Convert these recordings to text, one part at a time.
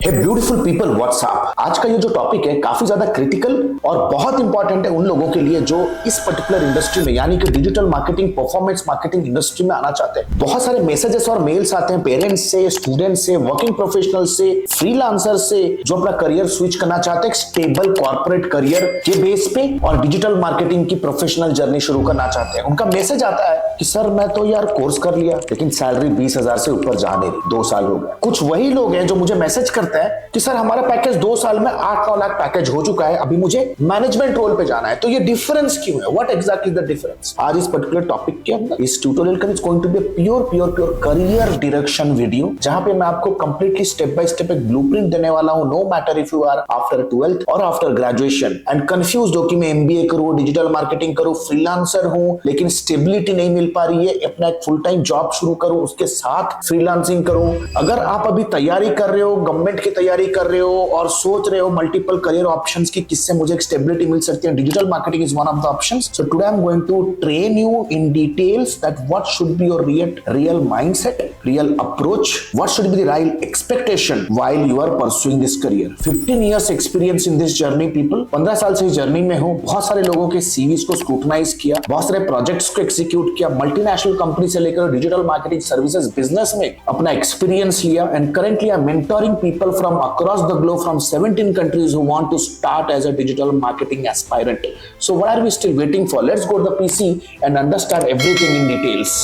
हे beautiful people, WhatsApp. आज का ये जो टॉपिक है काफी ज्यादा क्रिटिकल और बहुत इंपॉर्टेंट है उन लोगों के लिए जो इस पर्टिकुलर इंडस्ट्री में यानी कि digital marketing, performance marketing industry में आना चाहते हैं। बहुत सारे मैसेजेस और मेल्स आते हैं पेरेंट्स से, स्टूडेंट्स से, वर्किंग प्रोफेशनल से, फ्रीलांसर से, जो अपना करियर स्विच करना चाहते हैं स्टेबल कॉर्पोरेट करियर के बेस पे और डिजिटल मार्केटिंग की प्रोफेशनल जर्नी शुरू करना चाहते हैं। उनका मैसेज आता है कि सर मैं तो यार कोर्स कर लिया लेकिन सैलरी 20,000 से ऊपर जा नहीं रही, 2 साल हो गए। कुछ वही लोग हैं जो मुझे मैसेज करते हैं कि सर हमारा पैकेज 2 साल में 8-9 लाख पैकेज हो चुका है, अभी मुझे मैनेजमेंट रोल पे जाना है। तो ये डिफरेंस क्यों है? What exactly the difference? आज इस पर्टिकुलर टॉपिक के अंदर इस ट्यूटोरियल का is going to be pure career direction video, जहां पे मैं आपको कंप्लीटली स्टेप बाय स्टेप एक ब्लूप्रिंट देने वाला हूं। No matter if you are after 12th और आफ्टर ग्रेजुएशन एंड कंफ्यूज्ड हो कि मैं एमबीए करूं, डिजिटल मार्केटिंग करूं, फ्रीलांसर हूं लेकिन स्टेबिलिटी नहीं मिल पा रही है, अपना एक फुल टाइम जॉब शुरू करूं, उसके साथ फ्रीलांसिंग करूं। अगर आप अभी तैयारी कर रहे हो, गवर्नमेंट की तैयारी कर रहे हो और सोच रहे हो मल्टीपल करियर ऑप्शंस की, किससे मुझे एक स्टेबिलिटी मिल सकती है, digital marketing is one of the options. So today I am going to train you in details that what should be your real mindset, real approach, what should be the real expectation while you are pursuing this career. 15 years experience in this journey people, 15 साल से इस journey में हूं। बहुत सारे लोगों के CVs को स्क्रूटनाइज किया, बहुत सारे प्रोजेक्ट्स को एग्जीक्यूट किया, मल्टीनेशनल कंपनी से लेकर डिजिटल मार्केटिंग सर्विसेज बिजनेस में अपना एक्सपीरियंस लिया and currently I'm mentoring people from across the globe from 17 countries who want to start as a digital marketing aspirant. So what are we still waiting for? Let's go to the PC and understand everything in details.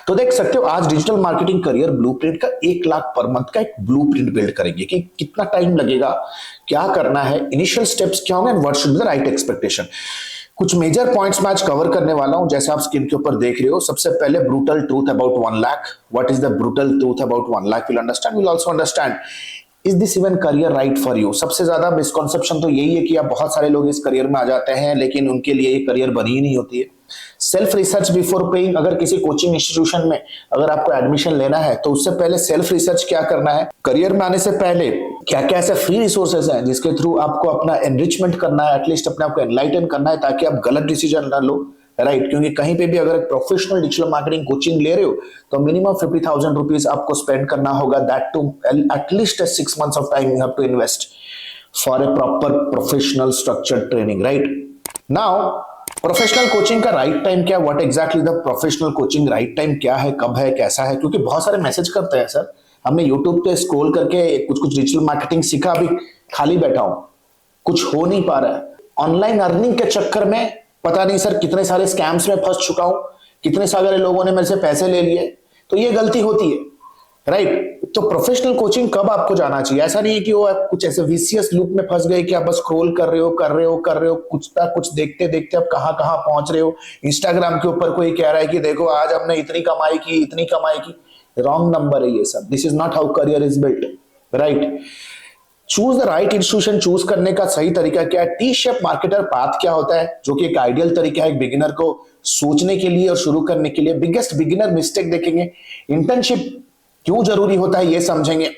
तो देख सकते हो आज digital marketing career blueprint का 1 lakh per month का एक blueprint build करेंगे कि कितना टाइम लगेगा, क्या करना है, इनिशियल स्टेप्स क्या होंगे and what should be the right expectation. कुछ मेजर पॉइंट्स मैं आज कवर करने वाला हूं जैसे आप स्क्रीन के ऊपर देख रहे हो। सबसे पहले brutal truth about 1 lakh. What is the brutal truth about 1 lakh? Will understand, will also understand is this even career right for you. सबसे ज्यादा मिसकॉन्सेप्शन तो यही है कि आप बहुत सारे लोग इस करियर में आ जाते हैं लेकिन उनके लिए ये करियर बनी ही नहीं होती है। Self research before paying. अगर किसी कोचिंग इंस्टीट्यूशन में अगर आपको एडमिशन लेना है तो उससे पहले सेल्फ रिसर्च क्या करना है, करियर में आने से पहले क्या क्या ऐसे फ्री रिसोर्सेज हैं जिसके थ्रू आपको अपना एनरिचमेंट करना है, एटलीस्ट अपने आप को एनलाइटन करना है ताकि आप गलत डिसीजन ना लो, राइट? क्योंकि कहीं पे भी अगर प्रोफेशनल डिजिटल मार्केटिंग कोचिंग ले रहे हो तो मिनिमम 50,000 रुपीज आपको स्पेंड करना होगा, that too at least 6 months of time you have to invest for a proper professional structured training, right? Now professional coaching का राइट टाइम क्या, what exactly the professional coaching right time क्या है, कब है, कैसा है? क्योंकि बहुत सारे मैसेज करते हैं सर हमने यूट्यूब पे स्क्रॉल करके कुछ डिजिटल मार्केटिंग सीखा, अभी खाली बैठा हूं, कुछ हो नहीं पा रहा है। ऑनलाइन अर्निंग के चक्कर में पता नहीं सर कितने सारे स्कैम्स में फंस चुका हूं, कितने सारे लोगों ने मेरे से पैसे ले लिए, तो ये गलती होती है, राइट? तो प्रोफेशनल कोचिंग कब आपको जाना चाहिए? ऐसा नहीं है कि वो आप कुछ ऐसे विशियस लूप में फंस गए कि आप बस स्क्रॉल कर रहे हो कुछ ना कुछ देखते देखते आप कहां पहुंच रहे हो। इंस्टाग्राम के ऊपर कोई कह रहा है कि देखो आज हमने इतनी कमाई की, रॉन्ग नंबर है ये सब। This is not how career is built, right? Choose the right institution. Choose करने का सही तरीका क्या है? टी शेप मार्केटर पाथ क्या होता है, जो कि एक आइडियल तरीका है एक बिगिनर को सोचने के लिए और शुरू करने के लिए। बिगेस्ट बिगिनर मिस्टेक देखेंगे, इंटर्नशिप क्यों जरूरी होता है ये समझेंगे।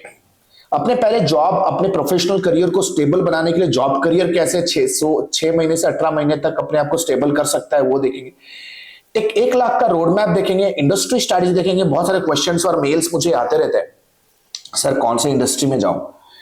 अपने पहले जॉब, अपने प्रोफेशनल करियर को स्टेबल बनाने के लिए जॉब करियर कैसे 6 महीने से 18 महीने तक अपने आप को स्टेबल कर सकता है वो देखेंगे। एक 1 लाख का रोड मैप देखेंगे, इंडस्ट्री स्टडीज देखेंगे। बहुत सारे क्वेश्चंस और मेल्स मुझे आते रहते हैं, सर कौन से इंडस्ट्री में जाऊं,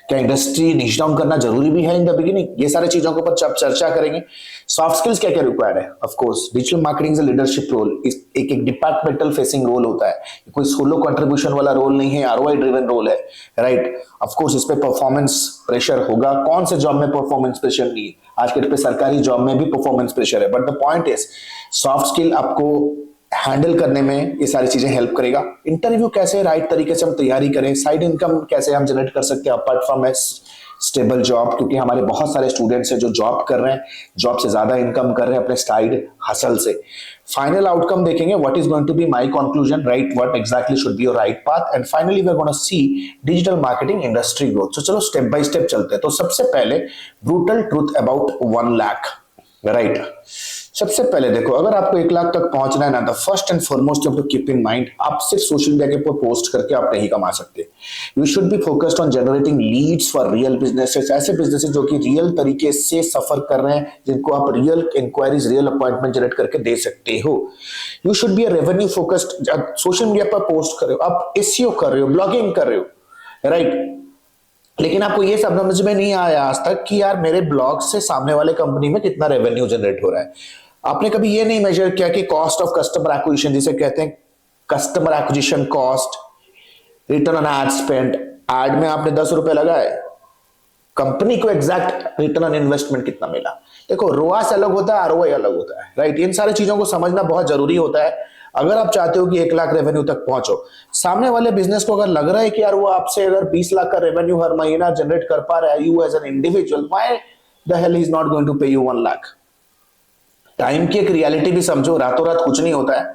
क्या इंडस्ट्री निश डाउन करना जरूरी भी है इन द बिगिनिंग, ये सारे चीजों के ऊपर चर्चा करेंगे। सॉफ्ट स्किल्स क्या क्या रिक्वायर्ड है, ऑफ कोर्स डिजिटल मार्केटिंग से लीडरशिप रोल, एक डिपार्टमेंटल फेसिंग रोल होता है, कोई सोलो कंट्रीब्यूशन वाला रोल नहीं है, आरओआई ड्रिवन रोल है, राइट? ऑफ कोर्स इस पे परफॉर्मेंस प्रेशर होगा। कौन से जॉब में परफॉर्मेंस प्रेशर नहीं है? आज के पे सरकारी जॉब में भी परफॉर्मेंस प्रेशर है, but the point is soft skill आपको हैंडल करने में ये सारी चीजें हेल्प करेगा। इंटरव्यू कैसे राइट तरीके से हम तैयारी करें, साइड इनकम कैसे हम जनरेट कर सकते हैं apart from A stable job, क्योंकि हमारे बहुत सारे स्टूडेंट्स हैं जो जॉब कर रहे हैं, जॉब से ज्यादा इनकम कर रहे हैं अपने साइड हसल से। फाइनल आउटकम देखेंगे, what is going to be my conclusion, right? What exactly should be your right path and finally we are gonna see digital marketing industry growth. तो चलो स्टेप बाय स्टेप चलते हैं। तो सबसे पहले brutal truth about 1 lakh, right? सबसे पहले देखो, अगर आपको 1 लाख तक पहुंचना है ना, the first and foremost you have to keep in mind, आप सिर्फ सोशल मीडिया के ऊपर पोस्ट करके आप नहीं कमा सकते। You should be focused on generating leads for real businesses, ऐसे बिजनेसेस जो कि रियल तरीके से सफर कर रहे हैं, जिनको आप real inquiries, real appointment generate करके दे सकते हो। You should be a revenue focused, social media पर पोस्ट कर रहे हो, आप एसईओ कर रहे हो, ब्लॉगिंग कर रहे हो, राइट, लेकिन आपको ये सब समझ में नहीं आया आज तक कि यार मेरे ब्लॉग से सामने वाले कंपनी में कितना रेवेन्यू जनरेट हो रहा है। आपने कभी ये नहीं मेजर किया कि कॉस्ट ऑफ कस्टमर एक्विजिशन, जिसे कहते हैं customer acquisition cost, return on ad spend, ad में आपने 10 रुपए लगाए, कंपनी को एग्जैक्ट रिटर्न ऑन इन्वेस्टमेंट कितना मिला। देखो, रोआस अलग होता है, आरओआई अलग होता है, राइट। इन सारी चीजों को समझना बहुत जरूरी होता है अगर आप चाहते हो कि 1 लाख रेवेन्यू तक पहुंचो। सामने वाले बिजनेस को अगर लग रहा है कि यार वो आपसे अगर 20 लाख का रेवेन्यू हर महीना जनरेट कर पा रहा है, you as an individual, why the hell is not going to pay you 1 lakh. Time की एक रियलिटी भी समझो, रातों रात कुछ नहीं होता है।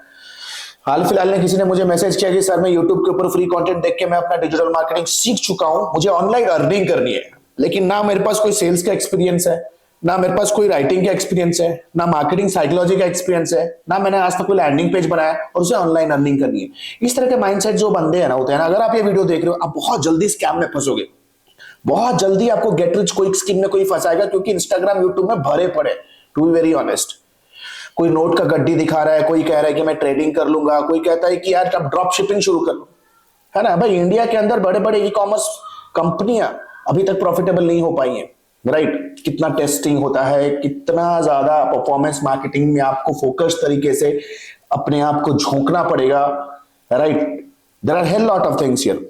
हाल फिलहाल में किसी ने मुझे मैसेज किया कि सर मैं यूट्यूब के ऊपर फ्री कंटेंट देख के मैं अपना डिजिटल मार्केटिंग सीख चुका हूं, मुझे ऑनलाइन अर्निंग करनी है, लेकिन ना मेरे पास कोई सेल्स का एक्सपीरियंस है, ना मेरे पास कोई राइटिंग का एक्सपीरियंस है, ना मार्केटिंग साइकोलॉजी का एक्सपीरियंस है, ना मैंने आज तक कोई लैंडिंग पेज बनाया और उसे ऑनलाइन अर्निंग करनी है। इस तरह के माइंडसेट जो बंदे हैं ना, होते हैं ना, अगर आप ये वीडियो देख रहे हो, आप बहुत जल्दी स्कैम में फंसोगे, बहुत जल्दी आपको गेट रिच क्विक स्कीम में कोई फंसाएगा, क्योंकि इंस्टाग्राम यूट्यूब में भरे पड़े, टू बी वेरी ऑनेस्ट। कोई नोट का गड्डी दिखा रहा है, कोई कह रहा है कि मैं ट्रेडिंग कर लूंगा, कोई कहता है कि यार अब ड्रॉप शिपिंग शुरू कर लो, है ना भाई। इंडिया के अंदर बड़े बड़े ई कॉमर्स कंपनियां अभी तक प्रॉफिटेबल नहीं हो पाई हैं, राइट। कितना टेस्टिंग होता है, कितना ज्यादा परफॉर्मेंस मार्केटिंग में आपको फोकस तरीके से अपने आप को झोंकना पड़ेगा, right. There are hell lot of things here.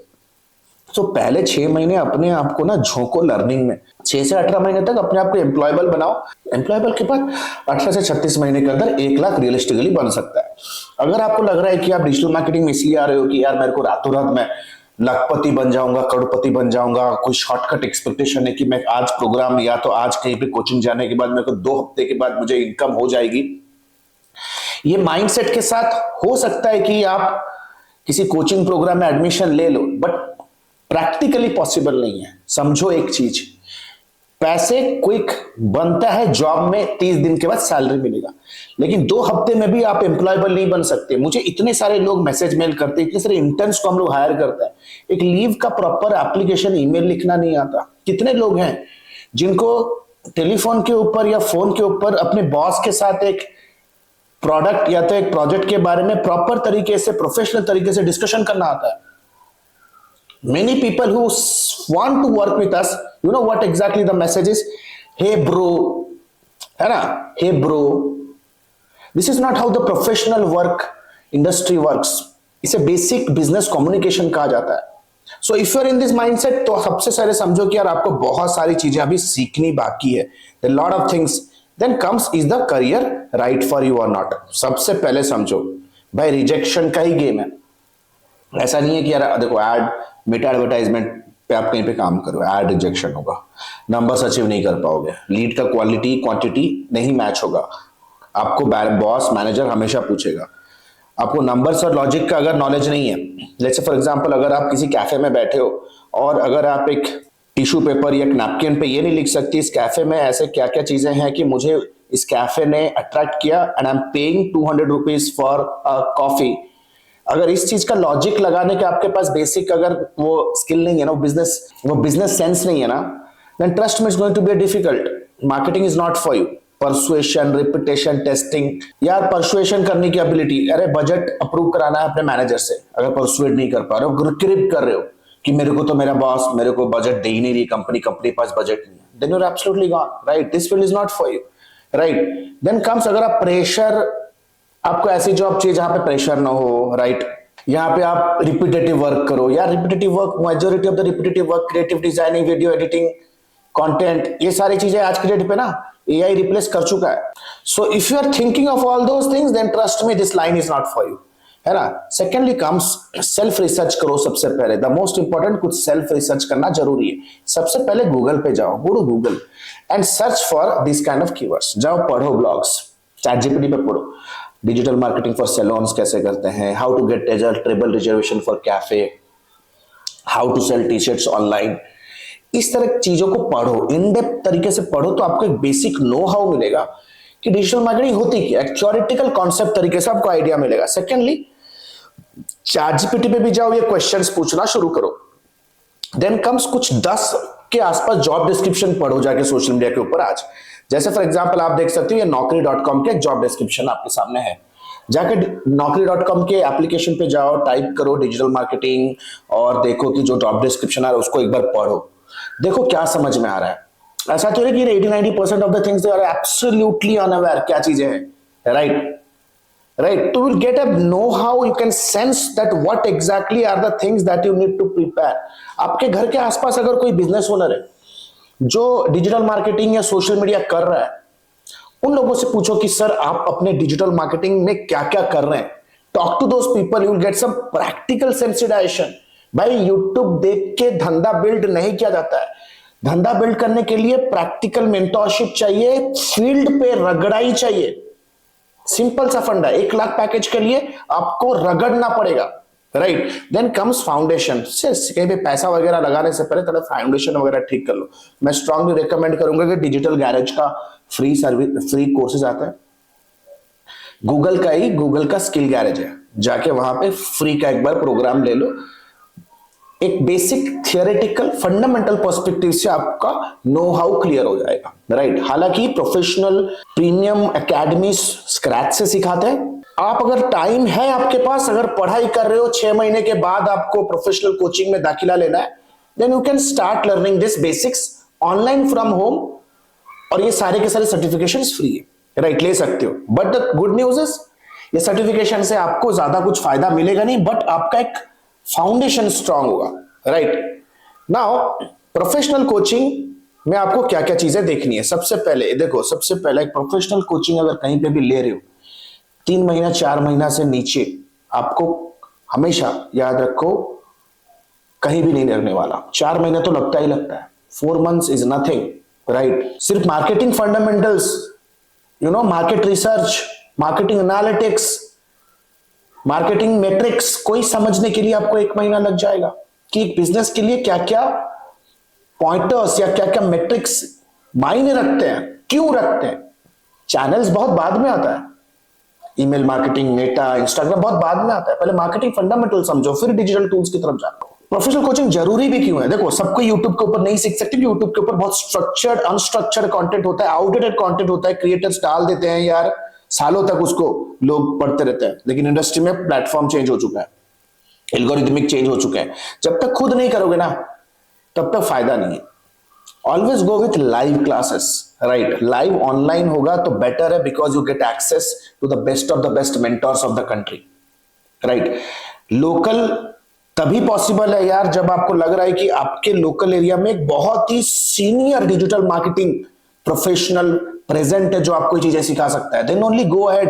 तो पहले 6 महीने अपने आप को ना झोंको लर्निंग में, 6 से 18 महीने तक अपने आप को एम्प्लॉयबल बनाओ। एम्प्लॉयबल के बाद 18 से 36 महीने के अंदर 1 लाख रियलिस्टिकली बन सकता है। अगर आपको लग रहा है कि आप डिजिटल मार्केटिंग में इसलिए आ रहे हो कि यार मेरे को रातों रात में लाखपति बन जाऊंगा, करोड़पति बन जाऊंगा, कोई शॉर्टकट एक्सपेक्टेशन है कि मैं आज प्रोग्राम या तो आज कहीं पे कोचिंग जाने के बाद मेरे को 2 हफ्ते के बाद मुझे इनकम हो जाएगी, ये माइंडसेट के साथ हो सकता है कि आप किसी कोचिंग प्रोग्राम में एडमिशन ले लो, बट प्रैक्टिकली पॉसिबल नहीं है। समझो एक चीज, पैसे क्विक बनता है जॉब में, 30 दिन के बाद सैलरी मिलेगा, लेकिन 2 हफ्ते में भी आप एम्प्लॉयबल नहीं बन सकते। मुझे इतने सारे लोग मैसेज मेल करते हैं, इतने सारे इंटर्न्स को हम लोग हायर करते हैं, एक लीव का प्रॉपर एप्लीकेशन ईमेल लिखना नहीं आता। कितने लोग हैं जिनको टेलीफोन के ऊपर या फोन के ऊपर अपने बॉस के साथ एक प्रोडक्ट या तो एक प्रोजेक्ट के बारे में प्रॉपर तरीके से, प्रोफेशनल तरीके से डिस्कशन करना आता है। Many people who want to work with us, you know what exactly the message is? Hey bro, है ना? Hey bro, this is not how the professional work industry works. इसे basic business communication कहा जाता है। So if you're in this mindset, तो सबसे पहले समझो कि यार आपको बहुत सारी चीजें अभी सीखनी बाकी है। There are a lot of things. Then comes is the career right for you or not? सबसे पहले समझो भाई, रिजेक्शन का ही गेम है। ऐसा नहीं है कि यार देखो एड मेटा एडवर्टाइजमेंट पे आप कहीं पे काम करो, एड रिजेक्शन होगा, नंबर्स अचीव नहीं कर पाओगे, लीड का क्वालिटी क्वांटिटी नहीं मैच होगा, आपको बॉस मैनेजर हमेशा पूछेगा। आपको नंबर्स और लॉजिक का अगर नॉलेज नहीं है, जैसे फॉर एग्जांपल अगर आप किसी कैफे में बैठे हो और अगर आप एक टिश्यू पेपर या एक नैपकिन पे ये नहीं लिख सकती इस कैफे में ऐसे क्या क्या चीजें हैं कि मुझे इस कैफे ने अट्रैक्ट किया and I am paying 200 rupees for coffee, अगर इस चीज का लॉजिक लगाने के आपके पास बेसिक अगर वो स्किल नहीं है ना, वो बिजनेस सेंस नहीं है ना, then trust me is going to be difficult. Marketing is not for you. Persuasion, repetition, testing, यार परसुएशन करने की एबिलिटी, अरे बजट अप्रूव कराना है अपने मैनेजर से, अगर परसुएट नहीं कर पा रहे हो, क्रिप कर रहे हो कि मेरे को तो मेरा बॉस मेरे को बजट दे ही नहीं रही, कंपनी के पास बजट नहीं है, then you are absolutely gone, right. This field is not for you, right. Then comes अगर आप प्रेशर, आपको ऐसी जॉब चाहिए जहां पे प्रेशर ना हो, राइट। यहाँ पे आप रिपीटेटिव वर्क करो, यार repetitive work, majority of the repetitive work, creative designing, video editing, content, ये सारी चीजें आज के डेट पे ना एआई रिप्लेस कर चुका है। So if you are thinking of all those things, then trust me this line is not for you, है ना। सेकेंडली कम्स सेल्फ रिसर्च करो। सबसे पहले द मोस्ट इंपॉर्टेंट, कुछ सेल्फ रिसर्च करना जरूरी है। सबसे पहले गूगल पे जाओ, go to Google and search for this kind of keywords. जाओ पढ़ो ब्लॉग्स, चैट जीपीटी पे पढ़ो, डिजिटल मार्केटिंग फॉर सैलून्स कैसे करते हैं, how to get table reservation for cafe, how to sell T shirts online, इस तरह की चीजों को पढ़ो, इन डेप्थ तरीके से पढ़ो, तो आपको एक बेसिक नो हाउ मिलेगा कि डिजिटल मार्केटिंग होती क्या, एक थ्योरेटिकल कॉन्सेप्ट तरीके से आपको आइडिया मिलेगा। सेकेंडली, चैटजीपीटी पे भी जाओ, ये क्वेश्चंस पूछना शुरू करो। देन कम्स कुछ 10 के आसपास जॉब डिस्क्रिप्शन पढ़ो जाके सोशल मीडिया के ऊपर आज। जैसे फॉर एग्जांपल आप देख सकते हो, ये naukri.com के जॉब डिस्क्रिप्शन आपके सामने है। जाके naukri.com के एप्लीकेशन पे जाओ, टाइप करो डिजिटल मार्केटिंग और देखो कि जो जॉब डिस्क्रिप्शन है उसको एक बार पढ़ो, देखो क्या समझ में आ रहा है। ऐसा तो है कि 80-90% of the things they are absolutely unaware क्या चीजें हैं, right right, to will get a know how, you can sense that what exactly are the things that you need to prepare। आपके घर के आसपास अगर कोई बिजनेस ओनर है जो डिजिटल मार्केटिंग या सोशल मीडिया कर रहा है, उन लोगों से पूछो कि सर आप अपने डिजिटल मार्केटिंग में क्या क्या कर रहे हैं। Talk to those people, you will get some practical sensitization. भाई यूट्यूब देख के धंधा बिल्ड नहीं किया जाता है, धंधा बिल्ड करने के लिए प्रैक्टिकल मेंटरशिप चाहिए, फील्ड पे रगड़ाई चाहिए। सिंपल सा फंडा, 1 लाख पैकेज के लिए आपको रगड़ना पड़ेगा, राइट। Then comes foundation. कहीं पे पैसा वगैरह लगाने से पहले थोड़ा फाउंडेशन वगैरह ठीक कर लो। मैं स्ट्रांगली रिकमेंड करूंगा कि डिजिटल गैरेज का फ्री सर्विस, फ्री कोर्सेज आता है, गूगल का स्किल गैरेज है, जाके वहां पे फ्री का एक बार प्रोग्राम ले लो। एक बेसिक थियोरेटिकल फंडामेंटल पर्सपेक्टिव से आपका नो हाउ क्लियर हो जाएगा, राइट। हालांकि प्रोफेशनल प्रीमियम एकेडमी स्क्रैच से सिखाते हैं। आप अगर टाइम है आपके पास, अगर पढ़ाई कर रहे हो, 6 महीने के बाद आपको प्रोफेशनल कोचिंग में दाखिला लेना है, then you can start learning this basics online from home, और ये सारे के सारे सर्टिफिकेशंस फ्री है, राइट, ले सकते हो। But the good news is, ये सर्टिफिकेशन से आपको ज्यादा कुछ फायदा मिलेगा नहीं, बट आपका एक फाउंडेशन स्ट्रांग होगा, राइट। नाउ प्रोफेशनल कोचिंग में आपको क्या क्या चीजें देखनी है। सबसे पहले देखो, सबसे पहले एक प्रोफेशनल कोचिंग अगर कहीं पे भी ले रहे हो, 3 महीना 4 महीना से नीचे आपको हमेशा याद रखो कहीं भी नहीं लगने वाला। 4 महीने तो लगता ही लगता है, 4 months इज नथिंग, राइट। सिर्फ marketing fundamentals, market research, marketing analytics, marketing matrix कोई समझने के लिए आपको 1 महीना लग जाएगा कि एक बिजनेस के लिए क्या क्या पॉइंटर्स या क्या क्या मैट्रिक्स मायने रखते हैं, क्यों रखते हैं। चैनल्स बहुत बाद में आता है, ईमेल मार्केटिंग, मेटा, इंस्टाग्राम बहुत बाद में आता है। पहले मार्केटिंग फंडामेंटल समझो, फिर डिजिटल टूल्स की तरफ जाओ। प्रोफेशनल कोचिंग जरूरी भी क्यों है? देखो, सबको यूट्यूब के ऊपर नहीं सीख सकते, यूट्यूब के ऊपर बहुत स्ट्रक्चर्ड अनस्ट्रक्चर्ड कंटेंट होता है, आउटडेटेड कंटेंट होता है, क्रिएटर्स डाल देते हैं यार, सालों तक उसको लोग पढ़ते रहते हैं। लेकिन इंडस्ट्री में प्लेटफॉर्म चेंज हो चुका है, एल्गोरिथमिक चेंज हो चुके हैं। जब तक खुद नहीं करोगे ना, तब तक फायदा नहीं है। Always go with live classes, right. Live online होगा तो बेटर है, because you get access to the best of the best mentors of the country, right. Local तभी पॉसिबल है यार जब आपको लग रहा है कि आपके लोकल एरिया में एक बहुत ही senior digital marketing professional present है जो आपको ये चीजें सिखा सकता है, देन ओनली गो अहेड।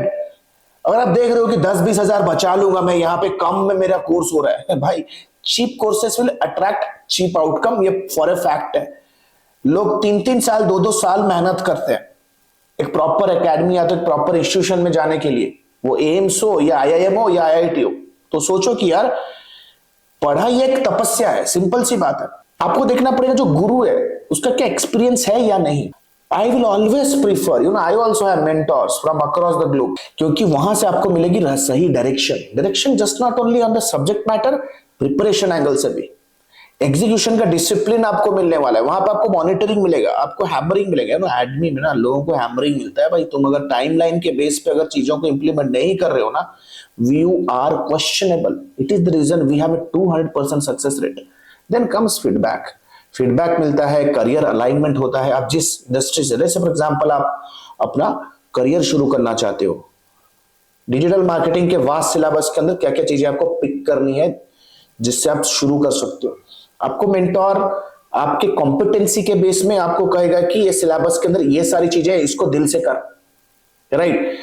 अगर आप देख रहे हो कि 10-20 हजार बचा लूंगा मैं, यहाँ पे कम में मेरा कोर्स हो रहा है, भाई cheap courses will attract cheap outcome, ये फॉर ए फैक्ट है। लोग 3-3 साल 2-2 साल मेहनत करते हैं एक प्रॉपर एकेडमी या तो एक प्रॉपर इंस्टीट्यूशन में जाने के लिए, वो एम्स हो या IIM हो या IIT हो। तो सोचो कि यार पढ़ाई एक तपस्या है, सिंपल सी बात है। आपको देखना पड़ेगा जो गुरु है उसका क्या एक्सपीरियंस है या नहीं। I will always prefer, I also have mentors from across the globe, क्योंकि वहां से आपको मिलेगी सही direction just not only on the subject matter, preparation angle से भी, एग्जीक्यूशन का डिसिप्लिन आपको मिलने वाला है। वहां पर आपको मॉनिटरिंग मिलेगा, आपको हैमरिंग मिलेगा। एडमी में ना लोगों को हैमरिंग मिलता है, भाई तुम अगर टाइमलाइन के बेस पे अगर चीजों को इंप्लीमेंट नहीं कर रहे हो ना, you are questionable. It is the reason we have a 200% success rate. Then comes feedback मिलता है, करियर अलाइनमेंट होता है। आप जिस इंडस्ट्री से, जैसे फॉर एग्जांपल आप अपना करियर शुरू करना चाहते हो, डिजिटल मार्केटिंग के वास्ट सिलेबस के अंदर क्या क्या चीजें आपको पिक करनी है जिससे आप शुरू कर सकते हो। आपको मेंटोर आपके कॉम्पिटेंसी के बेस में आपको कहेगा कि ये सिलेबस के अंदर ये सारी चीजें इसको दिल से कर, right.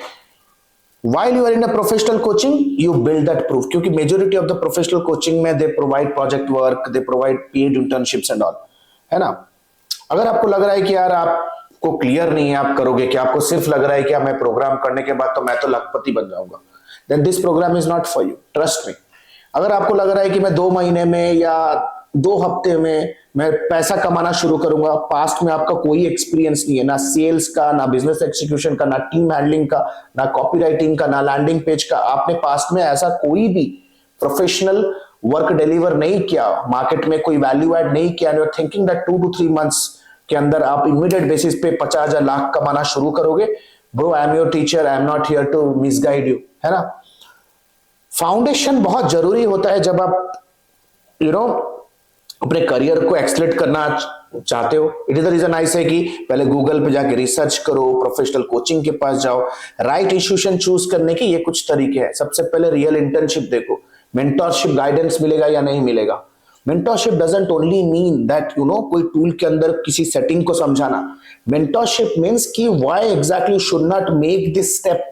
While you are in a professional coaching, you build that proof, क्योंकि majority of the professional coaching में they provide project work, they provide paid internships and all, है ना। अगर आपको लग रहा है कि यार आपको क्लियर नहीं है आप करोगे क्या, आपको सिर्फ लग रहा है कि मैं प्रोग्राम करने के बाद तो मैं तो लखपति बन जाऊंगा, then this program is not for you, trust me। अगर आपको लग रहा है कि मैं 2 महीने में या 2 हफ्ते में मैं पैसा कमाना शुरू करूंगा, पास्ट में आपका कोई एक्सपीरियंस नहीं है, ना सेल्स का, ना बिजनेस एक्सिक्यूशन का, ना टीम हैंडलिंग का, ना कॉपीराइटिंग का, ना लैंडिंग पेज का, आपने पास्ट में ऐसा कोई भी प्रोफेशनल वर्क डिलीवर नहीं किया, मार्केट में कोई वैल्यू ऐड नहीं किया, you are thinking that 2 to 3 months के अंदर आप इमीडिएट बेसिस पे 50,000 लाख कमाना शुरू करोगे, bro I am your teacher, I am not here to misguide you, है ना। फाउंडेशन बहुत जरूरी होता है जब आप अपने करियर को एक्सलेट करना चाहते हो। It is the reason I say कि पहले गूगल पे जाके रिसर्च करो, प्रोफेशनल कोचिंग के पास जाओ, राइट इंस्टीट्यूशन चूज करने के ये कुछ तरीके हैं। सबसे पहले रियल इंटर्नशिप देखो, मेंटरशिप गाइडेंस मिलेगा या नहीं मिलेगा। Mentorship doesn't only mean that कोई टूल के अंदर किसी सेटिंग को समझाना। मेंटरशिप मीन्स कि why exactly should not make this step,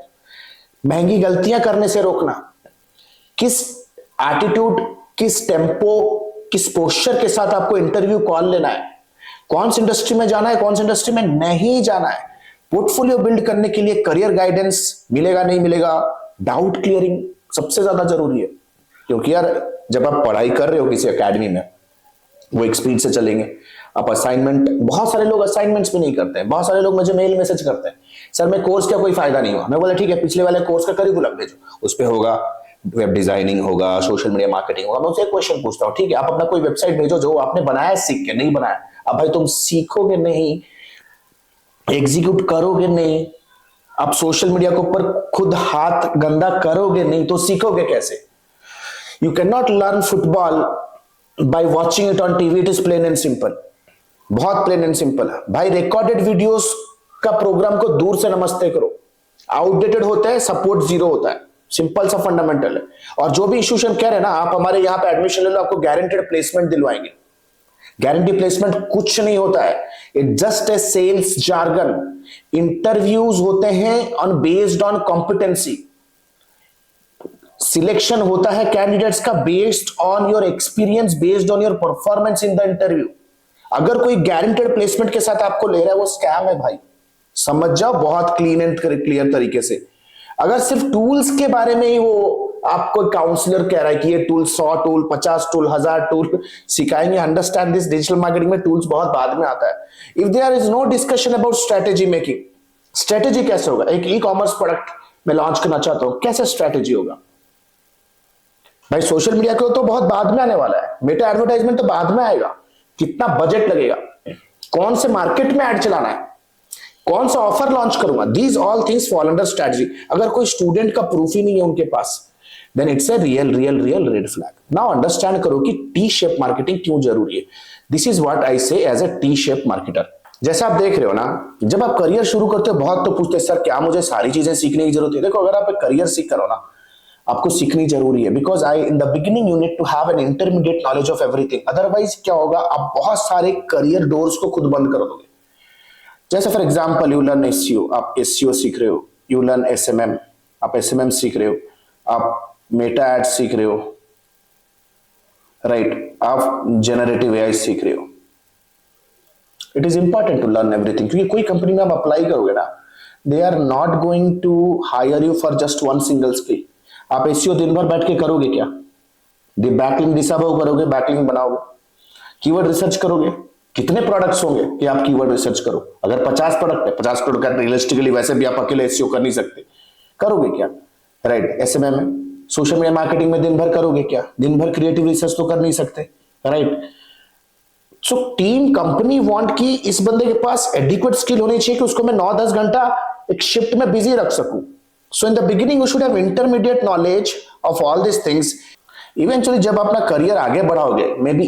महंगी गलतियां करने से रोकना, किस एटीट्यूड, किस टेम्पो, किस पोस्चर के साथ आपको इंटरव्यू कॉल लेना है, कौन सी इंडस्ट्री में जाना है, कौन सी इंडस्ट्री में नहीं जाना है। पोर्टफोलियो बिल्ड करने के लिए करियर गाइडेंस मिलेगा नहीं मिलेगा, डाउट क्लियरिंग सबसे ज्यादा जरूरी है। क्योंकि यार जब आप पढ़ाई कर रहे हो किसी एकेडमी में, वो एक स्पीड से चलेंगे। आप असाइनमेंट, बहुत सारे लोग असाइनमेंट्स भी नहीं करते हैं, बहुत सारे लोग मुझे मेल मैसेज करते हैं, सर मैं कोर्स का कोई फायदा नहीं हुआ। मैं बोला ठीक है, पिछले वाले कोर्स का करिकुलम भेजो, उस पे होगा वेब डिजाइनिंग, होगा सोशल मीडिया मार्केटिंग होगा। मैं उससे एक क्वेश्चन पूछता हूँ, ठीक है आप अपना कोई वेबसाइट भेजो जो आपने बनाया सीख के, नहीं बनाया, अब भाई तुम सीखोगे नहीं, एग्जीक्यूट करोगे नहीं, आप सोशल मीडिया के ऊपर खुद हाथ गंदा करोगे नहीं, तो सीखोगे कैसे। You can not learn football by watching it on TV, it is plain and simple, बहुत प्लेन एंड सिंपल है भाई। रिकॉर्डेड वीडियोस का प्रोग्राम को दूर से नमस्ते करो, आउटडेटेड होता है, सपोर्ट जीरो होता है, सिंपल सा फंडामेंटल है। और जो भी इंस्टीट्यूशन कह रहे हैं ना आप हमारे यहाँ पे एडमिशन ले लो, आपको गारंटेड प्लेसमेंट दिलवाएंगे। गारंटी प्लेसमेंट कुछ नहीं होता है, it just a sales jargon. Interviews होते हैं on based on competency, selection होता है कैंडिडेट्स का based on your experience, based on your performance in the interview. अगर कोई गारंटेड प्लेसमेंट के साथ आपको ले रहा है वो स्कैम है भाई, समझ जाओ बहुत क्लीन एंड क्लियर तरीके से। अगर सिर्फ टूल्स के बारे में ही वो आपको काउंसलर कह रहा है कि ये टूल 100 टूल 50 टूल 1000 टूल सिखाएंगे, अंडरस्टैंड दिस, डिजिटल मार्केटिंग में टूल्स बहुत बाद में आता है। If there is no discussion about strategy making, strategy कैसे होगा, एक ई कॉमर्स प्रोडक्ट में लॉन्च करना चाहता हूं, कैसे स्ट्रेटेजी होगा भाई। सोशल मीडिया को तो बहुत बाद में आने वाला है, मेटा एडवर्टाइजमेंट तो बाद में आएगा, कितना बजट लगेगा, कौन से मार्केट में ऐड चलाना है, कौन सा ऑफर लॉन्च करूंगा, these all things fall under strategy. अगर कोई स्टूडेंट का प्रूफ ही नहीं है उनके पास, then it's a real red flag. Now understand करो कि टी शेप मार्केटिंग क्यों जरूरी है। This is what I say as a T shape marketer. जैसा आप देख रहे हो ना, जब आप करियर शुरू करते हो बहुत तो पूछते हैं सर क्या मुझे सारी चीजें सीखने की जरूरत है। देखो अगर आप एक करियर सीख रहे हो ना, आपको सीखनी जरूरी है, because I in the beginning you need to have an intermediate knowledge of everything. Otherwise क्या होगा, आप बहुत सारे करियर डोर्स को खुद बंद कर दोगे। जैसे for example you learn SEO, आप एसईओ सीख रहे हो, यू लर्न एसएमएम, आप एसएमएम सीख रहे हो, आप मेटा एड सीख रहे हो, राइट, आप जनरेटिव एआई सीख रहे हो। It is important to learn everything, क्योंकि कोई कंपनी में आप अप्लाई करोगे ना, they are not going to hire you for just one single skill. आप एसईओ दिन भर बैठ के करोगे क्या, बैकलिंक डिसअबव करोगे, बैकलिंक बनाओगे, कीवर्ड रिसर्च करोगे, कितने प्रोडक्ट्स होंगे कि आप कीवर्ड रिसर्च करो। अगर 50 प्रोडक्ट है, 50 प्रोडक्ट का रियलिस्टिकली वैसे भी आप अकेले एसईओ कर नहीं सकते, करोगे क्या, राइट। एसएमएम में, सोशल मीडिया मार्केटिंग में दिन भर करोगे क्या, दिन भर क्रिएटिव रिसर्च तो कर नहीं सकते, right. So team company want कि इस बंदे के पास एडिक्वेट स्किल होनी चाहिए कि उसको मैं 9-10 घंटा एक शिफ्ट में बिजी रख सकूं। So in the beginning you should have intermediate knowledge of all this things. Eventually जब अपना करियर आगे बढ़ाओगे, मे बी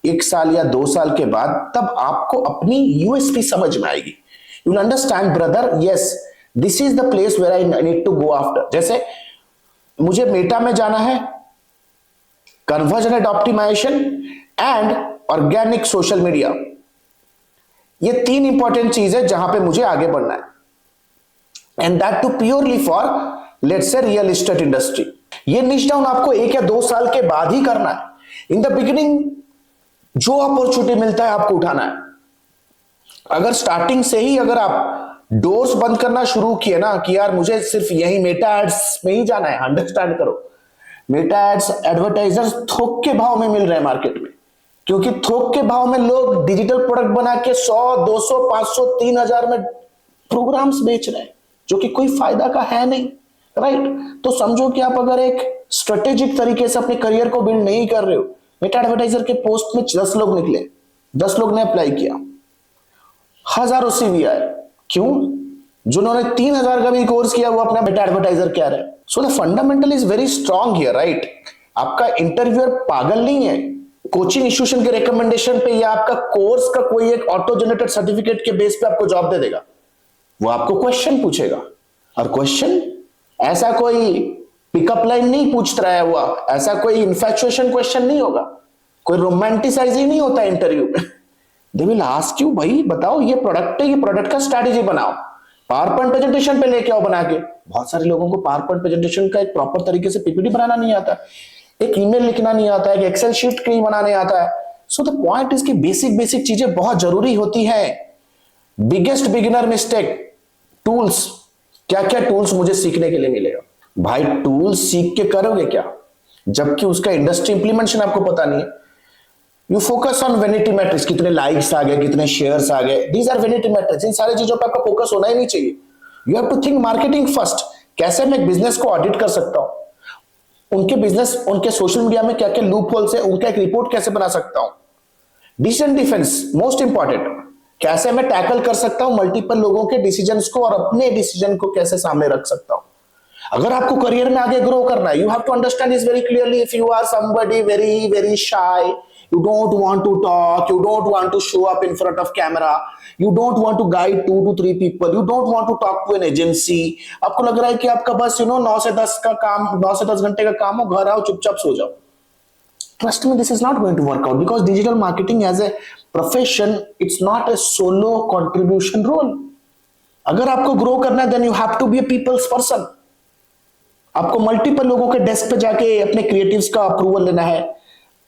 1 साल या 2 साल के बाद, तब आपको अपनी यूएसपी समझ में आएगी। You will understand brother, yes this is the place where I need to go after. जैसे मुझे मेटा में जाना है, conversion and optimization and organic social media, ये 3 इंपॉर्टेंट चीज है जहां पे मुझे आगे बढ़ना है, and that too purely for let's say real estate industry. ये निश डाउन आपको 1 या 2 साल के बाद ही करना है। इन द बिगिनिंग जो अपॉर्चुनिटी मिलता है आपको उठाना है। अगर स्टार्टिंग से ही अगर आप डोर्स बंद करना शुरू किए ना कि यार मुझे सिर्फ यही मेटा एड्स में ही जाना है, अंडरस्टैंड करो मेटा एड्स एडवर्टाइजर्स थोक के भाव में मिल रहे हैं मार्केट में, क्योंकि थोक के भाव में लोग डिजिटल प्रोडक्ट बना के 100, 200, 500, 3000 में प्रोग्राम्स बेच रहे हैं, जो कि कोई फायदा का है नहीं, राइट। तो समझो कि आप अगर एक स्ट्रेटेजिक तरीके से अपने करियर को बिल्ड नहीं कर रहे हो, मेटा एडवर्टाइजर के पोस्ट में 10 लोग निकले, 10 लोग ने अप्लाई किया, हजारों सीवी आए, क्यों? जिन्होंने 3000 का भी कोर्स किया वो अपना मेटा एडवर्टाइजर कह रहे हैं। So the fundamental is very strong here, right. आपका इंटरव्यूअर पागल नहीं है कोचिंग इंस्टीट्यूशन के रिकमेंडेशन पे या आपका कोर्स का कोई एक ऑटो जनरेटेड सर्टिफिकेट के बेस पे आपको जॉब दे देगा। वो आपको क्वेश्चन पूछेगा, और क्वेश्चन ऐसा कोई पिकअप लाइन नहीं पूछ रहा है, हुआ ऐसा कोई इन्फैचुएशन क्वेश्चन नहीं होगा, कोई रोमांटिसाइज ही नहीं होता इंटरव्यू में। दे विल आस्क यू, भाई बताओ ये प्रोडक्ट है, ये प्रोडक्ट का स्ट्रैटेजी बनाओ, पावर पॉइंट प्रेजेंटेशन पे लेके आओ बना के। बहुत सारे लोगों को पावर पॉइंट प्रेजेंटेशन का एक प्रॉपर तरीके से पीपीटी बनाना नहीं आता, एक ईमेल लिखना नहीं आता है, एक एक्सेल शीट क्यों बनाने आता है। सो द पॉइंट इज कि बेसिक बेसिक चीजें बहुत जरूरी होती हैं। Biggest beginner mistake, tools. क्या क्या टूल्स मुझे सीखने के लिए मिलेगा? भाई टूल्स सीख के करोगे क्या, जबकि उसका इंडस्ट्री इंप्लीमेंटेशन आपको पता नहीं है। You focus on vanity metrics, कितने लाइक्स आ गए, कितने शेयर्स आ गए, दीज आर वेनिटी मैट्रिक्स। इन सारी चीजों पर आपका फोकस होना ही नहीं चाहिए। You have to think marketing first. कैसे मैं एक बिजनेस को ऑडिट कर सकता हूं, उनके बिजनेस, उनके सोशल मीडिया में क्या क्या लूप होल्स है, उनका एक रिपोर्ट कैसे बना सकता हूं। डिसीजन डिफेंस मोस्ट इंपॉर्टेंट, कैसे मैं टैकल कर सकता हूं मल्टीपल लोगों के डिसीजंस को और अपने डिसीजन को कैसे सामने रख सकता हूं। अगर आपको करियर में आगे ग्रो करना है, you have to understand this very clearly. If you are somebody very very shy, you don't want to talk, you don't want to show up in front of camera, you don't want to guide 2 to 3 people, you don't want to talk to an agency, आपको लग रहा है कि आपका बस 9 से 10 का काम, 9 से 10 घंटे का काम हो, घर आओ चुपचाप सो जाओ। Trust me, this is not going to work out because digital marketing as a profession, it's not a solo contribution role. अगर आपको ग्रो करना है, then you have to be a people's person. आपको मल्टीपल लोगों के desk पे जाके अपने क्रिएटिव्स का अप्रूवल लेना है,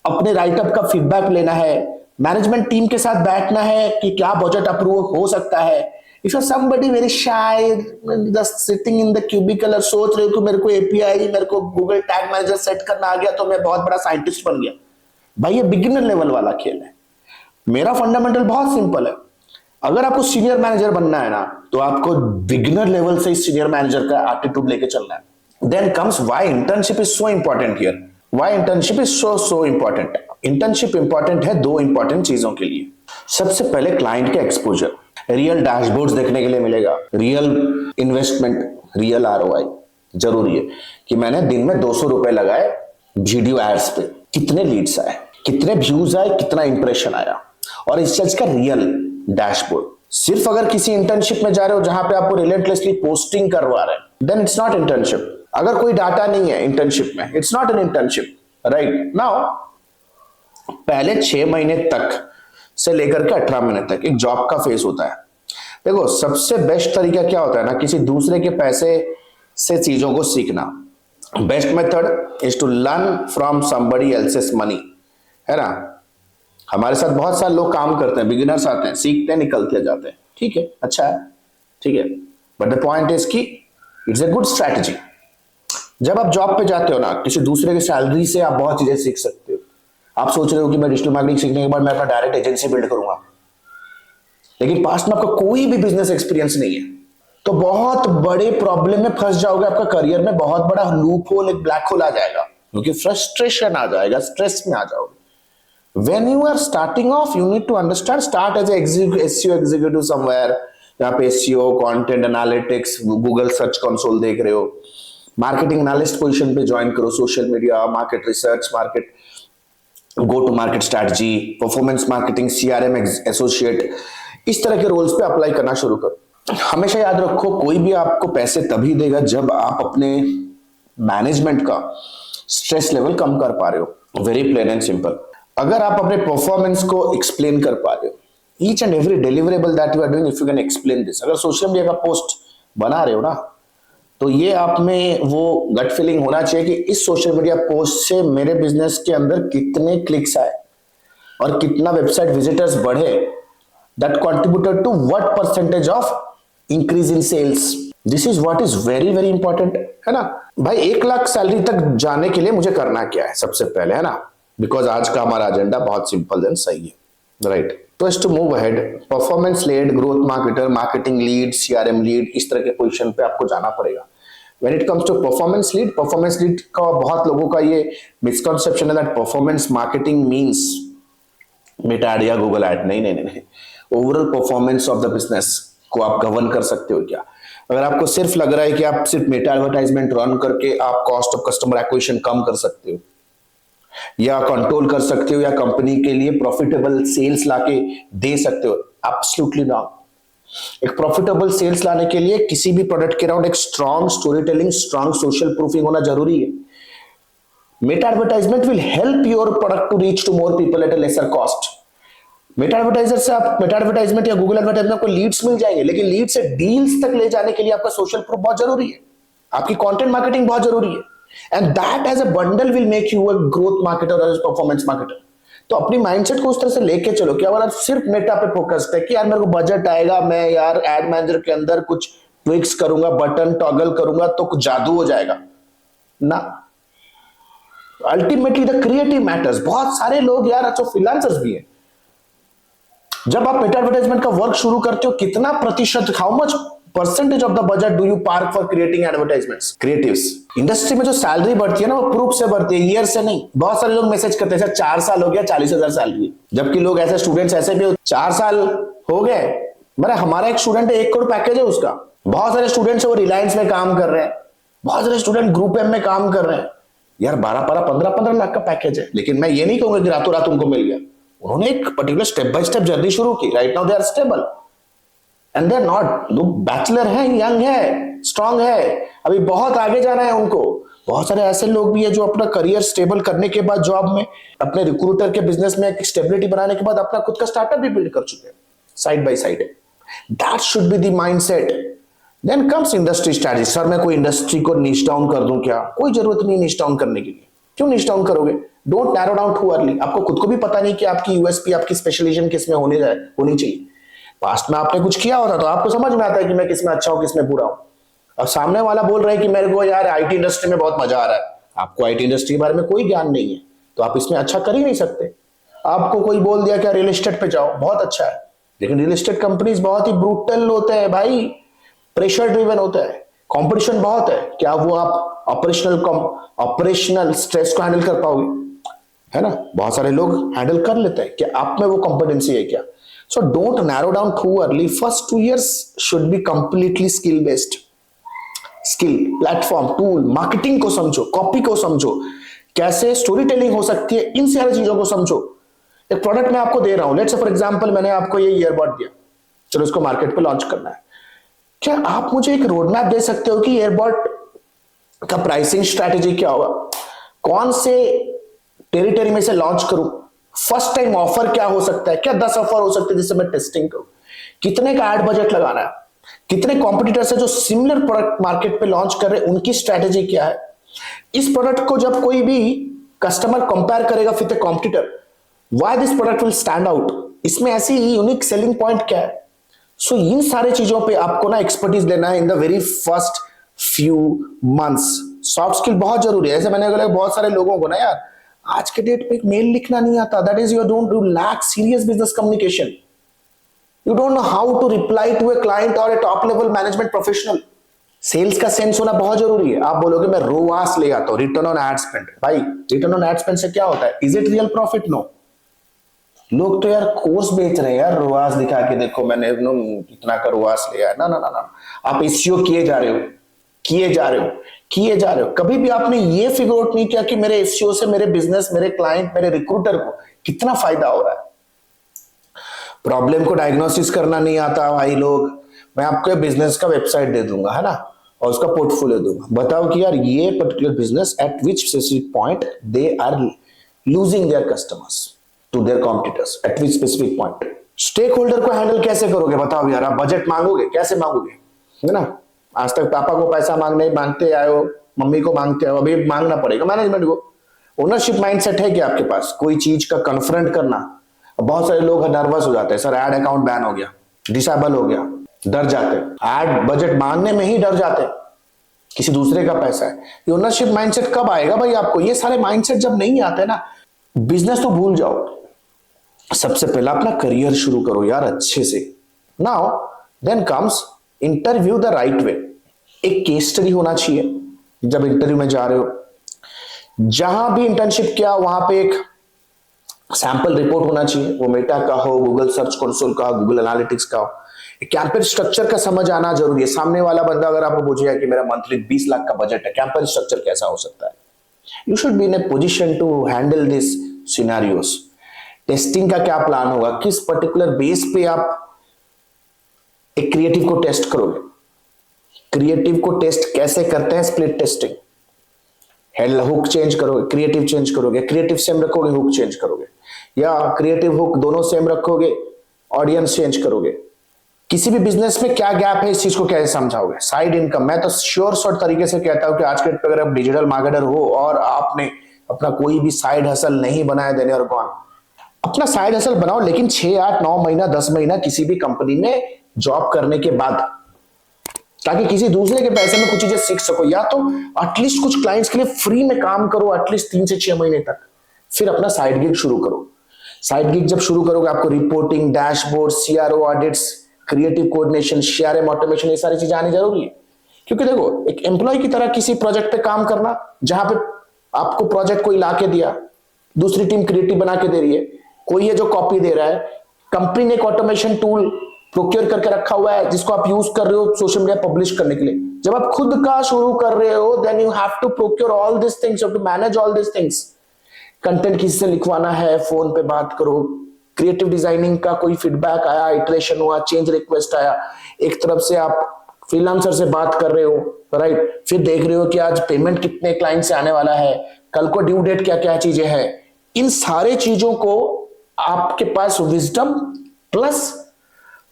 अपने राइटअप का फीडबैक लेना है, मैनेजमेंट टीम के साथ बैठना है कि क्या बजट अप्रूव हो सकता है। If you somebody very shy, just sitting in the cubicle और सोच रहे हो कि मेरे को एपीआई, मेरे को गूगल टैग मैनेजर सेट करना आ गया तो मैं बहुत बड़ा साइंटिस्ट बन गया, भाई ये बिगिनर लेवल वाला खेल है। मेरा फंडामेंटल बहुत सिंपल है, अगर आपको सीनियर मैनेजर बनना है ना, तो आपको बिगिनर लेवल से सीनियर मैनेजर का एटीट्यूड लेके चलना है। Then comes why internship is so important here. Why internship is so important? Internship important है 2 इंपॉर्टेंट चीजों के लिए। सबसे पहले क्लाइंट के एक्सपोजर, रियल डैशबोर्ड्स देखने के लिए मिलेगा, रियल इन्वेस्टमेंट, रियल आरओआई। जरूरी है कि मैंने दिन में 200 रुपए लगाए वीडियो एड्स पे, कितने लीड्स आए, कितने व्यूज आए, कितना इंप्रेशन आया, और इस चीज का रियल डैशबोर्ड। सिर्फ अगर किसी इंटर्नशिप में जा रहे हो जहां पे आपको रिलेंटलेसली पोस्टिंग करवा रहे हैं, देन इट्स नॉट इंटर्नशिप। अगर कोई डाटा नहीं है इंटर्नशिप में, it's not an internship, right. Now पहले 6 महीने तक से लेकर के 18 महीने तक एक जॉब का फेज होता है। देखो सबसे बेस्ट तरीका क्या होता है ना, किसी दूसरे के पैसे से चीजों को सीखना। Best method is to learn from somebody else's money, है ना। हमारे साथ बहुत सारे लोग काम करते हैं, बिगिनर्स आते हैं, सीखते हैं, निकलते जाते हैं, ठीक है, अच्छा है, ठीक है, बट द पॉइंट इज कि इट्स ए गुड स्ट्रैटेजी। जब आप जॉब पे जाते हो ना, किसी दूसरे की सैलरी से आप बहुत चीजें सीख सकते हो। आप सोच रहे हो कि मैं डिजिटल मार्केटिंग सीखने के बाद मैं अपना डायरेक्ट एजेंसी बिल्ड करूंगा, लेकिन पास्ट में आपका कोई भी बिजनेस एक्सपीरियंस नहीं है, तो बहुत बड़े प्रॉब्लम में फंस जाओगे। आपका करियर में बहुत बड़ा लूप होल, एक ब्लैक होल आ जाएगा, क्योंकि फ्रस्ट्रेशन आ जाएगा, स्ट्रेस में आ जाओगे। When you are starting off, you need to understand, start as SEO executive somewhere, जहां पे SEO, content analytics, Google search console देख रहे हो, मार्केटिंग एनालिस्ट पोजीशन पे ज्वाइन करो, social media, market research, market go to market strategy, performance marketing, CRM associate, इस तरह के रोल्स पे अप्लाई करना शुरू करो। हमेशा याद रखो, कोई भी आपको पैसे तभी देगा जब आप अपने मैनेजमेंट का स्ट्रेस लेवल कम कर पा रहे हो। Very plain and simple. अगर आप अपने परफॉर्मेंस को एक्सप्लेन कर पा रहे हो, each and every deliverable that you are doing, if you can explain this. अगर सोशल मीडिया का पोस्ट बना रहे हो ना, तो ये आप में वो गट फीलिंग होना चाहिए कि इस सोशल मीडिया पोस्ट से मेरे बिजनेस के अंदर कितने क्लिक्स आए और कितना वेबसाइट विजिटर्स बढ़े, that contributed to what percentage of increase in sales. This is what is very very important, है ना भाई। 1 लाख सैलरी तक जाने के लिए मुझे करना क्या है सबसे पहले, है ना, बिकॉज आज का हमारा एजेंडा बहुत सिंपल एंड सही है, right. First to move ahead, performance led growth marketer, marketing lead, CRM lead, इस तरह के पोजीशन पे आपको जाना पड़ेगा। When it comes to performance lead का बहुत लोगों का ये मिसकंसेप्शन है that performance marketing means Meta ad या गूगल एड। नहीं नहीं नहीं, overall performance of the business को आप गवर्न कर सकते हो क्या? अगर आपको सिर्फ लग रहा है कि आप सिर्फ मेटा एडवर्टाइजमेंट रन करके आप कॉस्ट ऑफ कस्टमर एक्विजिशन कम कर सकते हो या कंट्रोल कर सकते हो या कंपनी के लिए प्रॉफिटेबल सेल्स लाके दे सकते हो, एब्सोल्युटली नॉट। एक प्रॉफिटेबल सेल्स लाने के लिए किसी भी प्रोडक्ट के अराउंड एक strong story telling, strong social proofing होना जरूरी है। Meta advertisement will help your product to reach to more people at a lesser cost. Meta advertiser से आप मेटा एडवर्टाइजमेंट या गूगल एडवर्टाइजमेंट को लीड्स मिल जाएंगे, लेकिन लीड से डील्स तक ले जाने के लिए आपका सोशल प्रूफ बहुत जरूरी है, आपकी कंटेंट मार्केटिंग बहुत जरूरी है, and that as a bundle will make you a growth marketer और परफॉर्मेंस मार्केटर। तो अपनी माइंडसेट को उस तरह से लेके चलो कि अगर आप सिर्फ मेटा पे फोकस्ड है कि यार मेरे को बजट आएगा, मैं यार एड मैनेजर के अंदर कुछ ट्विक्स करूंगा, बटन टॉगल करूंगा तो कुछ जादू हो जाएगा ना। Ultimately the creative matters. बहुत सारे लोग यार अच्छा फ्रीलांसर्स भी है, जब आप मेटा एडवर्टाइजमेंट का वर्क शुरू करते हो कितना प्रतिशत, how much percentage of the budget do you park for creating advertisements? Creatives industry में जो सैलरी बढ़ती है ना वो प्रूफ से बढ़ती है, ईयर से नहीं। बहुत सारे लोग मैसेज करते हैं 4 साल हो गया 40,000 सैलरी, जबकि लोग ऐसे स्टूडेंट्स ऐसे भी 4 साल हो गए, मेरा हमारा एक स्टूडेंट है 1 करोड़ पैकेज है उसका। बहुत सारे स्टूडेंट्स है वो रिलायंस में काम कर रहे हैं, बहुत सारे स्टूडेंट ग्रुप एम में काम कर रहे हैं, यार 12-12 15-15 लाख का पैकेज है। लेकिन मैं ये नहीं कहूंगा कि रातों रात उनको मिल गया, उन्होंने एक particular step by step journey शुरू की। Right now they are stable and they are not, लोग बैचलर है, यंग है, स्ट्रांग है, अभी बहुत आगे जाना है उनको। बहुत सारे ऐसे लोग भी है जो अपना करियर स्टेबल करने के बाद जॉब में, अपने रिक्रूटर के बिजनेस में एक स्टेबिलिटी बनाने के बाद अपना खुद का स्टार्टअप भी बिल्ड कर चुके हैं side by side. That should be the mindset. Then comes industry strategy. Sir मैं कोई इंडस्ट्री को नीच डाउन कर दूं क्या? कोई जरूरत नहीं नीच डाउन करने के लिए। क्यों नीच डाउन करोगे? Don't narrow down too early. आपको खुद को भी पता नहीं कि आपकी यूएसपी, आपकी स्पेशलाइजेशन किस में होनी चाहिए। पास्ट में आपने कुछ किया होता तो आपको समझ में आता है कि मैं किसमें अच्छा हूं, किसमें बुरा हूं। और सामने वाला बोल रहा है कि मेरे को यार आईटी इंडस्ट्री में बहुत मजा आ रहा है, आपको आईटी इंडस्ट्री के बारे में कोई ज्ञान नहीं है तो आप इसमें अच्छा कर ही नहीं सकते। आपको कोई बोल दिया कि रियल एस्टेट पे जाओ, बहुत अच्छा है, लेकिन रियल एस्टेट कंपनीज बहुत ही ब्रूटल होते हैं भाई, प्रेशर ड्रिवन होता है, कंपटीशन बहुत है। क्या वो आप ऑपरेशनल स्ट्रेस को हैंडल कर पाओगे? है ना, बहुत सारे लोग हैंडल कर लेते हैं, क्या आप में वो कॉम्पिटेंसी है क्या? So don't narrow down too early. First 2 years should be completely skill based. Skill, platform, tool, marketing को समझो, कॉपी को समझो, कैसे स्टोरी टेलिंग हो सकती है, इन सारी चीजों को समझो। एक प्रोडक्ट मैं आपको दे रहा हूं, लेट्स से फॉर एग्जांपल मैंने आपको ये ईयरबड दिया, चलो इसको मार्केट पे लॉन्च करना है। क्या आप मुझे एक रोड मैप दे सकते हो कि ईयरबड का प्राइसिंग स्ट्रैटेजी क्या होगा, कौन से टेरिटरी में से लॉन्च करूं, फर्स्ट टाइम ऑफर क्या हो सकता है, क्या 10 ऑफर हो सकते हैं जिससे मैं टेस्टिंग करूं, कितने का एड बजट लगाना है, कितने कॉम्पिटिटर्स है जो सिमिलर प्रोडक्ट मार्केट पे लॉन्च कर रहे हैं, उनकी स्ट्रैटेजी क्या है। इस प्रोडक्ट को जब कोई भी कस्टमर कंपेयर करेगा with a competitor, why this product will stand out, इसमें ऐसी यूनिक सेलिंग पॉइंट क्या है। सो इन सारे चीजों पे आपको ना एक्सपर्टीज लेना है in the very first few months. Soft skill बहुत जरूरी है। ऐसे मैंने बोला बहुत सारे लोगों को ना यार आज के डेट पे एक मेल लिखना नहीं आता, that is you don't do lack serious business communication, you don't know how to reply to a client और a top level management professional. Sales का सेंस होना बहुत जरूरी है। आप बोलोगे मैं रोआस ले आता हूं, रिटर्न ऑन एड स्पेंड। भाई रिटर्न ऑन एड स्पेंड से क्या होता है? Is it real profit? No. लोग तो यार कोर्स बेच रहे हैं यार, रोआस दिखा के देखो मैंने इतना का रोआस लिया है। ना ना ना ना, आप एसईओ किए जा रहे हो, किए जा रहे हो, किए जा रहे हो। कभी भी आपने ये फिगर आउट नहीं किया कि मेरे एसईओ से मेरे बिजनेस, मेरे क्लाइंट, मेरे रिक्रूटर को कितना फायदा हो रहा है। प्रॉब्लम को डायग्नोसिस करना नहीं आता भाई लोग। मैं आपको बिजनेस का वेबसाइट दे दूंगा, है ना, और उसका पोर्टफोलियो दूंगा, बताओ कि यार ये particular business at which specific point they are losing their customers to their competitors, at which specific point. Stakeholder को हैंडल कैसे करोगे बताओ यार। आप बजट मांगोगे, कैसे मांगोगे, है ना। आज तक पापा को पैसा मांगते आए हो, मम्मी को मांगते हो, अभी मांगना पड़ेगा मैनेजमेंट को। ओनरशिप माइंडसेट है कि आपके पास कोई चीज का कन्फ्रंट करना। बहुत सारे लोग नर्वस हो जाते हैं, सर ऐड अकाउंट बैन हो गया, डिसेबल हो गया, डर जाते हैं, एड बजट मांगने में ही डर जाते हैं, किसी दूसरे का पैसा है। ये ओनरशिप माइंडसेट कब आएगा भाई आपको? ये सारे माइंडसेट जब नहीं आते ना, बिजनेस तो भूल जाओ। सबसे पहला अपना करियर शुरू करो यार अच्छे से। Now then comes interview the right way. एक केस स्टडी होना चाहिए जब इंटरव्यू में जा रहे हो। जहां भी इंटर्नशिप किया वहां पे एक सैंपल रिपोर्ट होना चाहिए, वो मेटा का हो, गूगल सर्च कंसोल का, गूगल एनालिटिक्स का हो। कैंपेन स्ट्रक्चर का समझ आना जरूरी है। सामने वाला बंदा अगर आपको पूछेगा कि मेरा मंथली 20 लाख का बजट है, कैंपेन स्ट्रक्चर कैसा हो सकता है? You should be in a position to handle this scenarios. Testing का क्या प्लान होगा, किस पर्टिकुलर बेस पे आप एक क्रिएटिव को टेस्ट करोगे? क्रिएटिव को टेस्ट कैसे करते हैं? Split testing. Head hook change करोगे, क्रिएटिव चेंज करोगे, क्रिएटिव सेम रखोगे, हुक चेंज करोगे, या क्रिएटिव हुक दोनों सेम रखोगे, ऑडियंस चेंज करोगे। किसी भी बिजनेस में क्या गैप है, इस चीज को कैसे समझाओगे? साइड इनकम, मैं तो श्योर शॉर्ट तरीके से कहता हूं कि आज के डेट पे अगर आप डिजिटल मार्केटर हो और आपने अपना कोई भी साइड हसल नहीं बनाया, देने और कौन अपना साइड हसल बनाओ, लेकिन 6, 8, 9 महीना 10 महीना किसी भी कंपनी में जॉब करने के बाद, ताकि किसी दूसरे के पैसे में कुछ चीजें सीख सको। या तो एटलीस्ट कुछ क्लाइंट्स के लिए फ्री में काम करो एटलीस्ट 3 से 6 महीने तक, फिर अपना साइड गिग शुरू करो। साइड गिग जब शुरू करोगे, आपको reporting, dashboard, CRO audits, creative coordination, CRM automation, ये सारी चीजें आनी जरूरी है। क्योंकि देखो, एक एम्प्लॉय की तरह किसी प्रोजेक्ट पे काम करना, जहां पे आपको प्रोजेक्ट कोई ला के दिया, दूसरी टीम क्रिएटिव बना के दे रही है, कोई है जो कॉपी दे रहा है, कंपनी ने एक ऑटोमेशन टूल प्रोक्योर करके रखा हुआ है जिसको आप यूज कर रहे हो सोशल मीडिया पब्लिश करने के लिए। जब आप खुद का शुरू कर रहे हो, then you have to procure all this things, you have to manage all this things. Content किसी से लिखवाना है, फोन पे बात करो, क्रिएटिव डिजाइनिंग का कोई फीडबैक आया, इटरेशन हुआ, चेंज रिक्वेस्ट आया, एक तरफ से आप फ्रीलांसर से बात कर रहे हो, राइट, फिर देख रहे हो कि आज पेमेंट कितने क्लाइंट से आने वाला है, कल को ड्यू डेट क्या क्या चीजें हैं। इन सारे चीजों को आपके पास wisdom plus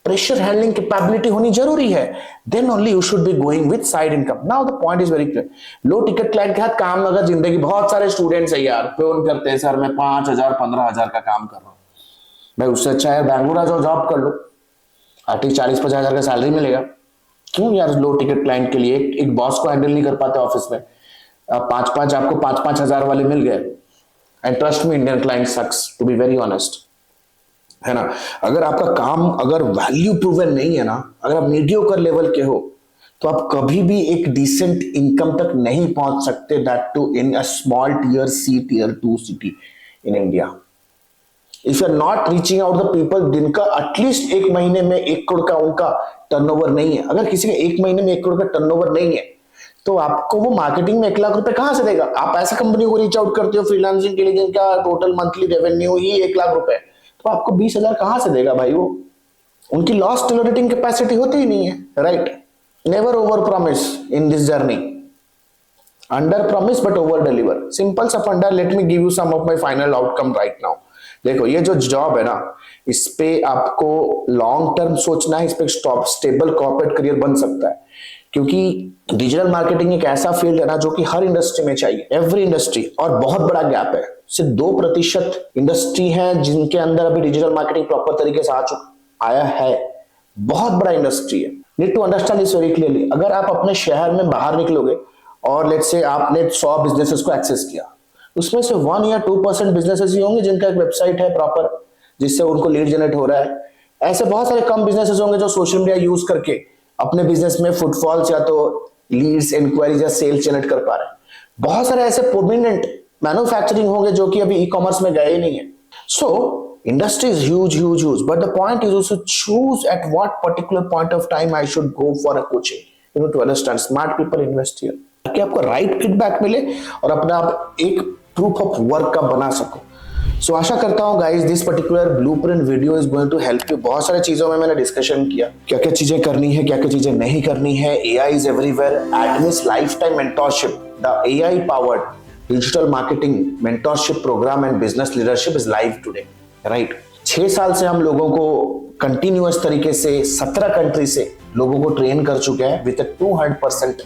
pressure handling capability होनी जरूरी है। Then only you should be going with side income. Now the point is very clear. Low ticket client के साथ काम अगर जिंदगी, बहुत सारे स्टूडेंट्स है यार, फोन करते हैं, सर मैं 5,000 15,000 का काम कर रहा हूं, भाई उससे अच्छा यार बैंगलोर आ जाओ, जॉब कर लो, एटलीस्ट 40-50,000 का सैलरी मिलेगा। क्यों यार लो टिकट क्लाइंट के लिए एक बॉस को हैंडल नहीं कर पाते ऑफिस में? आपको 5,000 वाले मिल गए। And trust me, Indian client sucks, to be very honest, है ना। अगर आपका काम अगर वैल्यू प्रूवन नहीं है ना, अगर आप मीडियोकर लेवल के हो, तो आप कभी भी एक डिसेंट इनकम तक नहीं पहुंच सकते, that too in a small tier C, tier 2 city in India. If you are not reaching out the people जिनका एटलीस्ट एक महीने में 1 करोड़ का उनका टर्नओवर नहीं है, अगर किसी का एक महीने में 1 करोड़ का टर्नओवर नहीं है, तो आपको वो मार्केटिंग में 1 लाख रुपए कहां से देगा? आप ऐसा कंपनी को रीच आउट करते हो फ्रीलांसिंग के लिए जिनका टोटल मंथली रेवेन्यू ही 1 लाख रुपए, तो आपको 20,000 कहां से देगा भाई? वो उनकी लॉस टॉलरेटिंग कैपेसिटी होती ही नहीं है, right. Never over promise in this journey, under promise but over deliver. Simple सा फंडा। Let me give you some of my final outcome right now. देखो, ये जो जॉब है ना, इस पे आपको लॉन्ग टर्म सोचना है, इस पे स्टेबल कॉर्पोरेट करियर बन सकता है, क्योंकि डिजिटल मार्केटिंग एक ऐसा फील्ड है ना जो कि हर इंडस्ट्री में चाहिए, एवरी इंडस्ट्री। और बहुत बड़ा गैप है, सिर्फ 2% इंडस्ट्री है जिनके अंदर अभी डिजिटल मार्केटिंग प्रॉपर तरीके से आया है। बहुत बड़ा इंडस्ट्री है। Need to understand this very clearly. अगर आप अपने शहर में बाहर निकलोगे और लेट्स से आपने 100 बिजनेसेस को एक्सेस किया, उसमें से 1 या 2% बिजनेसेस ही होंगे जिनका एक वेबसाइट है प्रॉपर, जिससे उनको लीड जनरेट हो रहा है। ऐसे बहुत सारे कम बिजनेसेस होंगे जो सोशल मीडिया यूज करके अपने बिजनेस में फुटफॉल्स या तो लीड्स, इंक्वायरीज या सेल्स जनरेट कर पा रहे हैं। बहुत सारे ऐसे प्रोमिनेंट मैन्युफैक्चरिंग होंगे जो कि अभी ई कॉमर्स में गए नहीं है। सो industry is huge, but the point is also choose at what particular point of time I should go for a coaching, to understand smart people invest here, ताकि आपको राइट फीडबैक मिले और अपना आप एक प्रूफ ऑफ वर्क का बना सको। सो आशा करता हूँ guys this particular blueprint video is going to help you. बहुत सारी चीजों में मैंने डिस्कशन किया, क्या क्या चीजें करनी है, क्या क्या चीजें नहीं करनी है। AI is everywhere. एडमिस life time mentorship, the AI powered digital marketing mentorship program and business leadership is live today, right. 6 साल से हम लोगों को कंटिन्यूअस तरीके से 17 कंट्री से लोगों को ट्रेन कर चुके हैं with 200%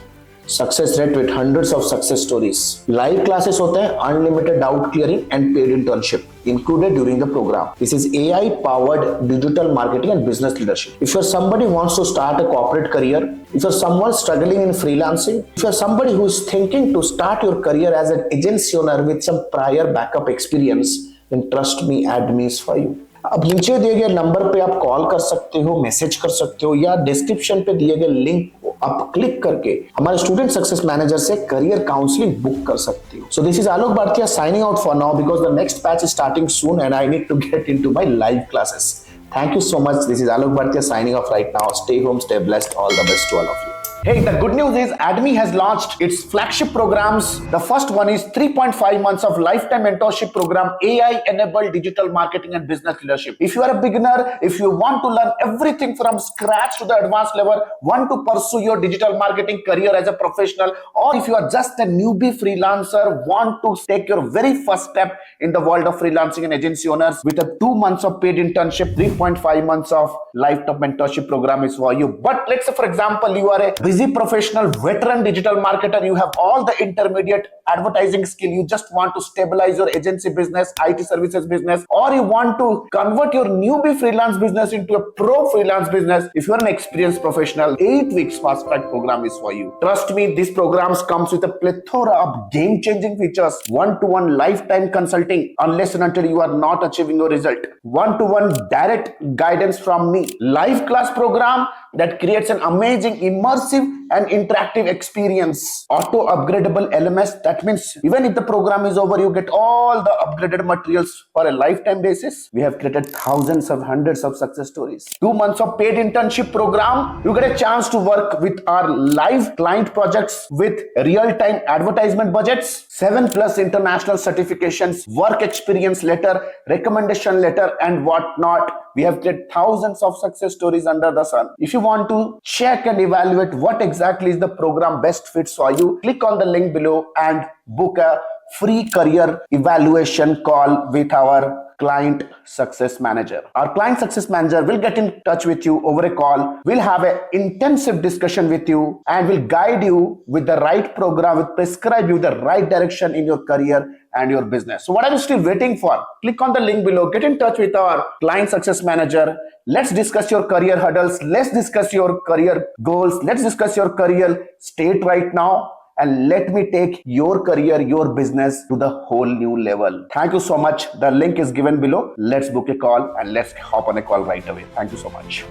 success rate, with hundreds of success stories. Live classes होते हैं, unlimited doubt clearing and paid internship. included during the program. This is AI powered digital marketing and business leadership. If you're somebody who wants to start a corporate career, if you're someone struggling in freelancing, if you're somebody who is thinking to start your career as an agency owner with some prior backup experience, then trust me, AdMe is for you. अब नीचे दिए गए number पे आप call कर सकते हो, message कर सकते हो, या डिस्क्रिप्शन पे दिए गए लिंक को आप क्लिक करके हमारे स्टूडेंट सक्सेस मैनेजर से करियर काउंसलिंग बुक कर सकते हो. So this is Alok Bharatiya signing out for now because the next batch is starting soon and I need to get into my live classes. Thank you so much. This is Alok Bhartiya signing off right now. Stay home, stay blessed. All the best to all of you. Hey, the good news is AdMe has launched its flagship programs. The first one is 3.5 months of lifetime mentorship program, AI-enabled digital marketing and business leadership. If you are a beginner, if you want to learn everything from scratch to the advanced level, want to pursue your digital marketing career as a professional, or if you are just a newbie freelancer, want to take your very first step in the world of freelancing and agency owners with a 2 months of paid internship, 3.5 months of lifetime mentorship program is for you. But let's say, for example, you are a busy professional veteran digital marketer, you have all the intermediate advertising skill, you just want to stabilize your agency business, IT services business, or you want to convert your newbie freelance business into a pro freelance business. If you are an experienced professional, 8 weeks fast track program is for you. Trust me, these programs comes with a plethora of game changing features, one-to-one lifetime consulting unless and until you are not achieving your result, one-to-one direct guidance from me, live class program that creates an amazing immersive and interactive experience, auto upgradable LMS. That means even if the program is over, you get all the upgraded materials for a lifetime basis. We have created thousands of hundreds of success stories. 2 months of paid internship program, you get a chance to work with our live client projects with real-time advertisement budgets, 7+ international certifications, work experience letter, recommendation letter, and whatnot. We have created thousands of success stories under the sun. If you want to check and evaluate what exactly is the program best fits for you, click on the link below and book a free career evaluation call with our client success manager. Our client success manager will get in touch with you over a call. We'll have an intensive discussion with you and will guide you with the right program, will prescribe you the right direction in your career and your business. So what are you still waiting for? Click on the link below, get in touch with our client success manager. Let's discuss your career hurdles. Let's discuss your career goals. Let's discuss your career state right now. And let me take your career, your business to the whole new level. Thank you so much. The link is given below. Let's book a call and let's hop on a call right away. Thank you so much.